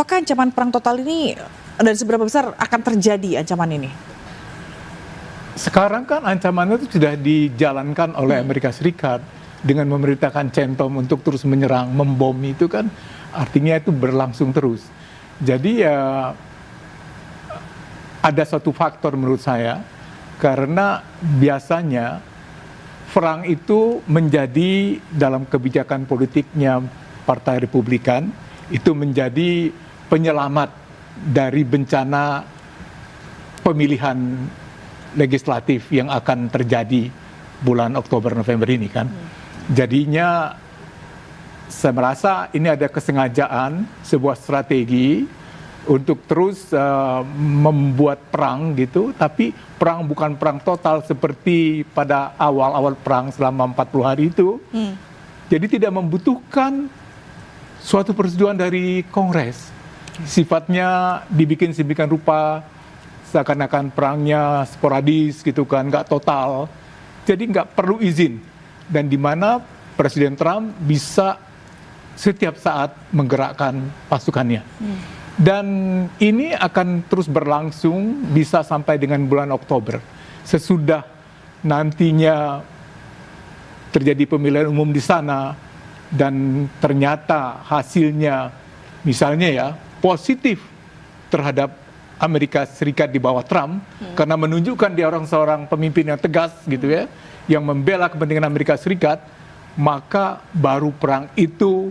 apakah ancaman perang total ini dan seberapa besar akan terjadi ancaman ini? Sekarang kan ancamannya itu sudah dijalankan oleh Amerika Serikat dengan memerintahkan CENTOM untuk terus menyerang, membom itu kan artinya itu berlangsung terus. Jadi ya ada satu faktor menurut saya, karena biasanya perang itu menjadi dalam kebijakan politiknya Partai Republikan, itu menjadi penyelamat dari bencana pemilihan legislatif yang akan terjadi bulan Oktober November ini kan. Jadinya saya merasa ini ada kesengajaan, sebuah strategi untuk terus membuat perang gitu, tapi perang bukan perang total seperti pada awal-awal perang selama 40 hari itu. Jadi tidak membutuhkan suatu persetujuan dari Kongres. Sifatnya dibikin sedemikian rupa, seakan-akan perangnya sporadis gitu kan, nggak total. Jadi nggak perlu izin. Dan di mana Presiden Trump bisa setiap saat menggerakkan pasukannya. Dan ini akan terus berlangsung bisa sampai dengan bulan Oktober. Sesudah nantinya terjadi pemilihan umum di sana dan ternyata hasilnya misalnya ya positif terhadap Amerika Serikat di bawah Trump, karena menunjukkan dia seorang pemimpin yang tegas gitu ya, yang membela kepentingan Amerika Serikat, maka baru perang itu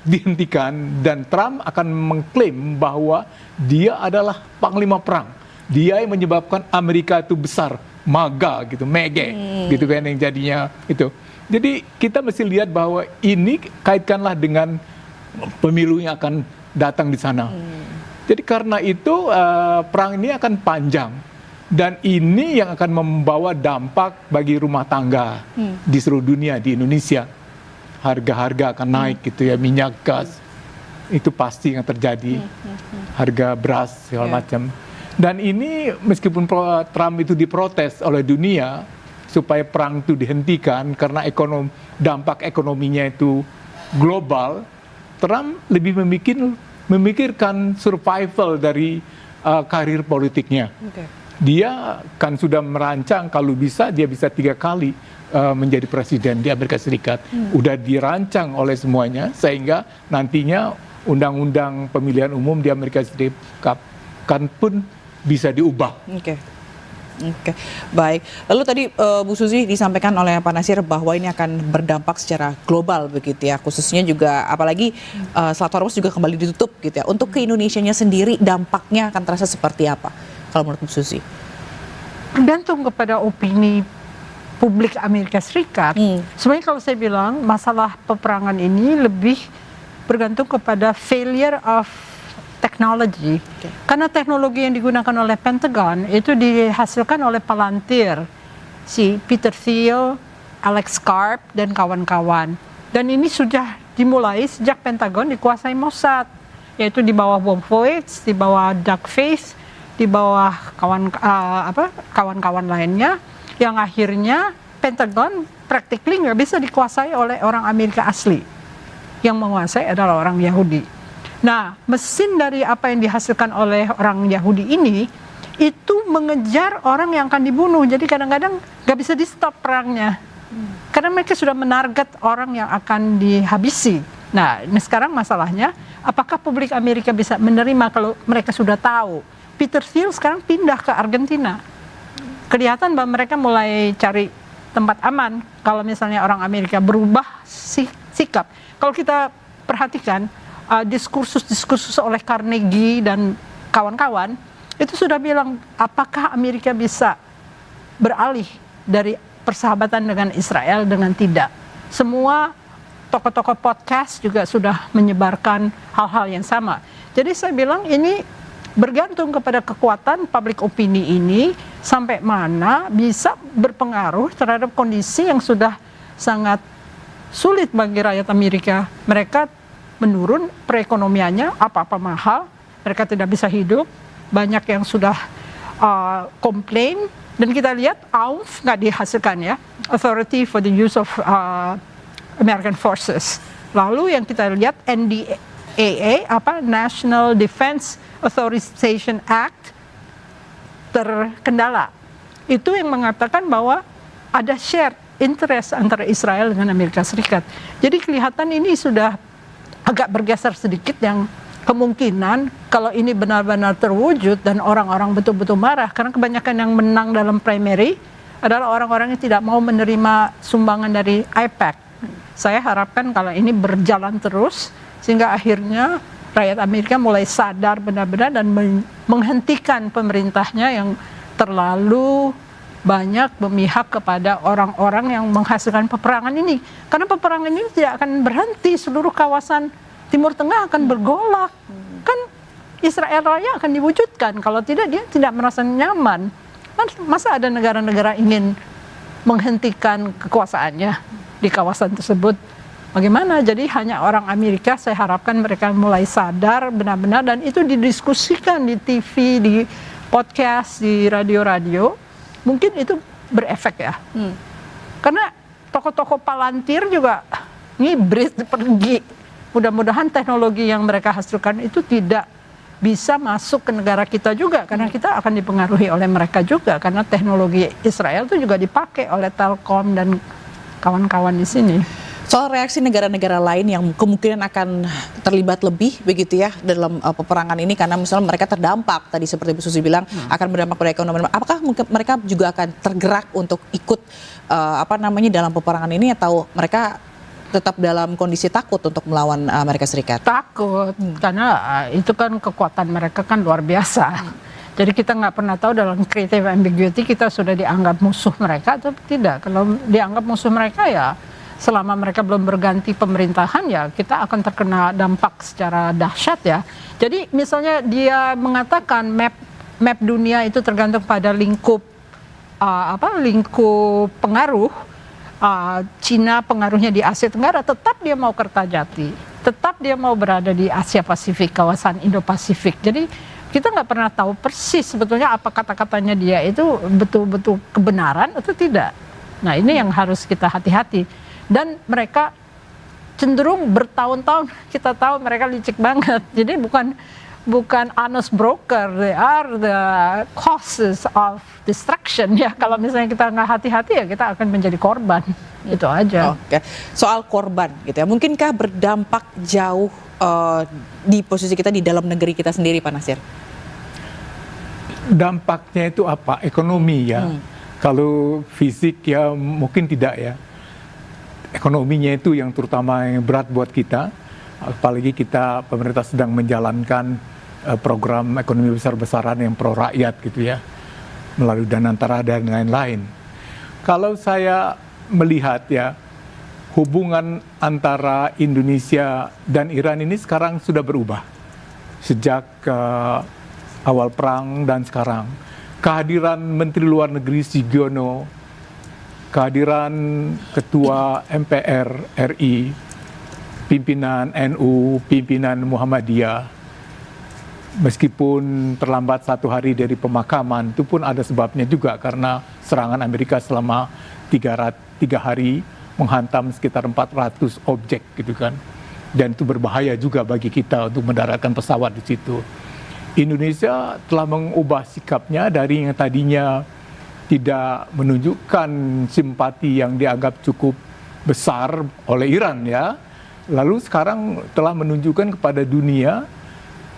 dihentikan dan Trump akan mengklaim bahwa dia adalah panglima perang. Dia yang menyebabkan Amerika itu besar, MAGA gitu, mege gitu kan yang jadinya itu. Jadi kita mesti lihat bahwa ini kaitkanlah dengan pemilu yang akan datang di sana. Jadi karena itu perang ini akan panjang dan ini yang akan membawa dampak bagi rumah tangga di seluruh dunia, di Indonesia. Harga-harga akan naik gitu ya, minyak, gas, itu pasti yang terjadi. Harga beras segala macam. Dan ini meskipun Trump itu diprotes oleh dunia supaya perang itu dihentikan karena dampak ekonominya itu global, Trump lebih memikirkan survival dari karir politiknya. Dia kan sudah merancang kalau bisa dia bisa 3 kali menjadi presiden di Amerika Serikat. Udah dirancang oleh semuanya sehingga nantinya undang-undang pemilihan umum di Amerika Serikat kan pun bisa diubah. Oke, baik. Lalu tadi Bu Suzy disampaikan oleh Pak Nasir bahwa ini akan berdampak secara global begitu ya, khususnya juga apalagi Selat Hormuz juga kembali ditutup gitu ya. Untuk ke Indonesianya sendiri dampaknya akan terasa seperti apa kalau menurut Bu Suzy? Tergantung kepada opini publik Amerika Serikat. Sebenarnya kalau saya bilang masalah peperangan ini lebih bergantung kepada failure of technology. Karena teknologi yang digunakan oleh Pentagon itu dihasilkan oleh Palantir, si Peter Thiel, Alex Karp, dan kawan-kawan. Dan ini sudah dimulai sejak Pentagon dikuasai Mossad, yaitu di bawah Bob Voigt, di bawah Doug Faith, di bawah kawan-kawan lainnya, yang akhirnya Pentagon practically nggak bisa dikuasai oleh orang Amerika asli. Yang menguasai adalah orang Yahudi. Nah, mesin dari apa yang dihasilkan oleh orang Yahudi ini itu mengejar orang yang akan dibunuh. Jadi kadang-kadang nggak bisa di-stop perangnya. Karena mereka sudah menarget orang yang akan dihabisi. Nah, ini sekarang masalahnya, apakah publik Amerika bisa menerima kalau mereka sudah tahu? Peter Thiel sekarang pindah ke Argentina. Kelihatan bahwa mereka mulai cari tempat aman kalau misalnya orang Amerika berubah sikap. Kalau kita perhatikan, diskursus oleh Carnegie dan kawan-kawan itu sudah bilang apakah Amerika bisa beralih dari persahabatan dengan Israel dengan tidak. Semua tokoh-tokoh podcast juga sudah menyebarkan hal-hal yang sama. Jadi saya bilang ini bergantung kepada kekuatan public opini ini sampai mana bisa berpengaruh terhadap kondisi yang sudah sangat sulit bagi rakyat Amerika. Mereka menurun perekonomiannya, apa-apa mahal, mereka tidak bisa hidup, banyak yang sudah komplain, dan kita lihat AUF nggak dihasilkan ya, Authority for the Use of American Forces. Lalu yang kita lihat NDAA, National Defense Authorization Act terkendala. Itu yang mengatakan bahwa ada shared interest antara Israel dengan Amerika Serikat. Jadi kelihatan ini sudah agak bergeser sedikit, yang kemungkinan kalau ini benar-benar terwujud dan orang-orang betul-betul marah, karena kebanyakan yang menang dalam primary adalah orang-orang yang tidak mau menerima sumbangan dari AIPAC. Saya harapkan kalau ini berjalan terus, sehingga akhirnya rakyat Amerika mulai sadar benar-benar dan menghentikan pemerintahnya yang terlalu banyak memihak kepada orang-orang yang menghasilkan peperangan ini. Karena peperangan ini tidak akan berhenti, seluruh kawasan Timur Tengah akan bergolak. Kan Israel Raya akan diwujudkan, kalau tidak dia tidak merasa nyaman. Masa ada negara-negara ingin menghentikan kekuasaannya di kawasan tersebut? Bagaimana? Jadi hanya orang Amerika, saya harapkan mereka mulai sadar benar-benar, dan itu didiskusikan di TV, di podcast, di radio-radio. Mungkin itu berefek ya. Karena tokoh-tokoh Palantir juga ngibrit pergi. Mudah-mudahan teknologi yang mereka hasilkan itu tidak bisa masuk ke negara kita juga, karena kita akan dipengaruhi oleh mereka juga, karena teknologi Israel itu juga dipakai oleh Telkom dan kawan-kawan di sini. Soal reaksi negara-negara lain yang kemungkinan akan terlibat lebih begitu ya dalam peperangan ini, karena misalnya mereka terdampak tadi seperti Bu Susi bilang akan berdampak pada ekonomi. Apakah mereka juga akan tergerak untuk ikut dalam peperangan ini, atau mereka tetap dalam kondisi takut untuk melawan Amerika Serikat? Takut, karena itu kan kekuatan mereka kan luar biasa. Jadi kita nggak pernah tahu dalam creative ambiguity kita sudah dianggap musuh mereka atau tidak. Kalau dianggap musuh mereka, ya selama mereka belum berganti pemerintahan, ya kita akan terkena dampak secara dahsyat ya. Jadi misalnya dia mengatakan map dunia itu tergantung pada lingkup pengaruh. Cina pengaruhnya di Asia Tenggara, tetap dia mau Kertajati, tetap dia mau berada di Asia Pasifik, kawasan Indo-Pasifik. Jadi kita nggak pernah tahu persis sebetulnya apa kata-katanya dia itu betul-betul kebenaran atau tidak. Nah ini yang harus kita hati-hati. Dan mereka cenderung bertahun-tahun, kita tahu mereka licik banget. Jadi bukan honest broker, they are the causes of destruction ya. Kalau misalnya kita nggak hati-hati, ya kita akan menjadi korban. Itu aja. Oke. Soal korban gitu ya, mungkinkah berdampak jauh di posisi kita di dalam negeri kita sendiri, Pak Nasir? Dampaknya itu apa? Ekonomi ya. Kalau fisik ya mungkin tidak ya. Ekonominya itu yang terutama yang berat buat kita. Apalagi kita, pemerintah sedang menjalankan program ekonomi besar-besaran yang pro rakyat gitu ya, melalui dana antara dan lain-lain. Kalau saya melihat ya, hubungan antara Indonesia dan Iran ini sekarang sudah berubah sejak awal perang dan sekarang. Kehadiran Menteri Luar Negeri Sugiono, kehadiran Ketua MPR RI, pimpinan NU, pimpinan Muhammadiyah, meskipun terlambat 1 hari dari pemakaman, itu pun ada sebabnya juga, karena serangan Amerika selama 3 hari menghantam sekitar 400 objek gitu kan. Dan itu berbahaya juga bagi kita untuk mendaratkan pesawat di situ. Indonesia telah mengubah sikapnya dari yang tadinya tidak menunjukkan simpati yang dianggap cukup besar oleh Iran ya, lalu sekarang telah menunjukkan kepada dunia,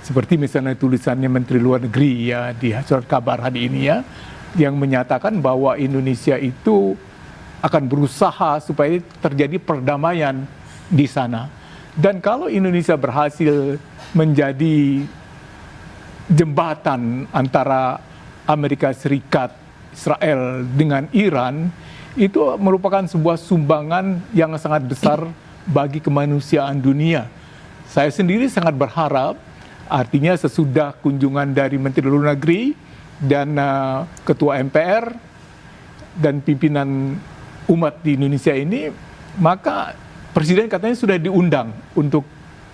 seperti misalnya tulisannya Menteri Luar Negeri ya di surat kabar hari ini ya, yang menyatakan bahwa Indonesia itu akan berusaha supaya terjadi perdamaian di sana. Dan kalau Indonesia berhasil menjadi jembatan antara Amerika Serikat, Israel dengan Iran, itu merupakan sebuah sumbangan yang sangat besar bagi kemanusiaan dunia. Saya sendiri sangat berharap, artinya sesudah kunjungan dari Menteri Luar Negeri dan Ketua MPR dan pimpinan umat di Indonesia ini, maka Presiden katanya sudah diundang untuk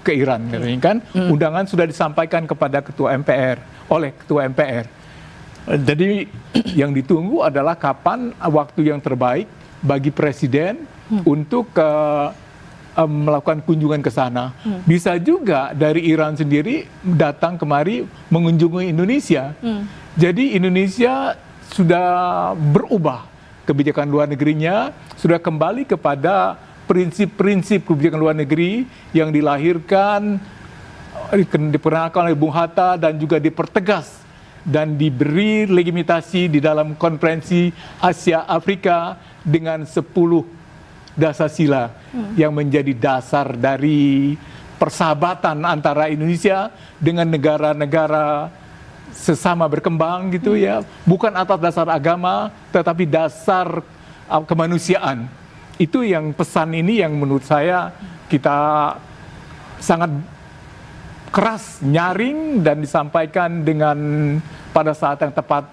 ke Iran, katanya kan. Undangan sudah disampaikan kepada Ketua MPR, oleh Ketua MPR. Jadi yang ditunggu adalah kapan waktu yang terbaik bagi Presiden untuk melakukan kunjungan ke sana. Bisa juga dari Iran sendiri datang kemari mengunjungi Indonesia. Jadi Indonesia sudah berubah kebijakan luar negerinya, sudah kembali kepada prinsip-prinsip kebijakan luar negeri yang dilahirkan, diperkenalkan oleh Bung Hatta dan juga dipertegas dan diberi legitimasi di dalam konferensi Asia Afrika dengan 10 dasar sila yang menjadi dasar dari persahabatan antara Indonesia dengan negara-negara sesama berkembang gitu ya, bukan atas dasar agama tetapi dasar kemanusiaan. Itu yang pesan ini yang menurut saya kita sangat keras nyaring dan disampaikan dengan pada saat yang tepat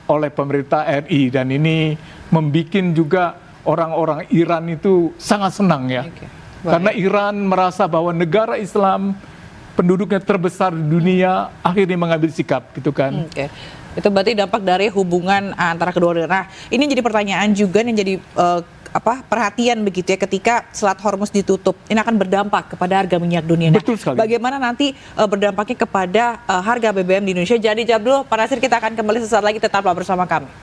oleh pemerintah RI, dan ini membuat juga orang-orang Iran itu sangat senang ya. Karena Iran merasa bahwa negara Islam penduduknya terbesar di dunia akhirnya mengambil sikap gitu kan. Itu berarti dampak dari hubungan antara kedua negara. Nah, ini jadi pertanyaan juga yang jadi perhatian begitu ya, ketika Selat Hormuz ditutup, ini akan berdampak kepada harga minyak dunia. Nah, betul sekali. Bagaimana nanti berdampaknya kepada harga BBM di Indonesia? Jadi jawab dulu, Pak Nasir, kita akan kembali sesaat lagi, tetaplah bersama kami.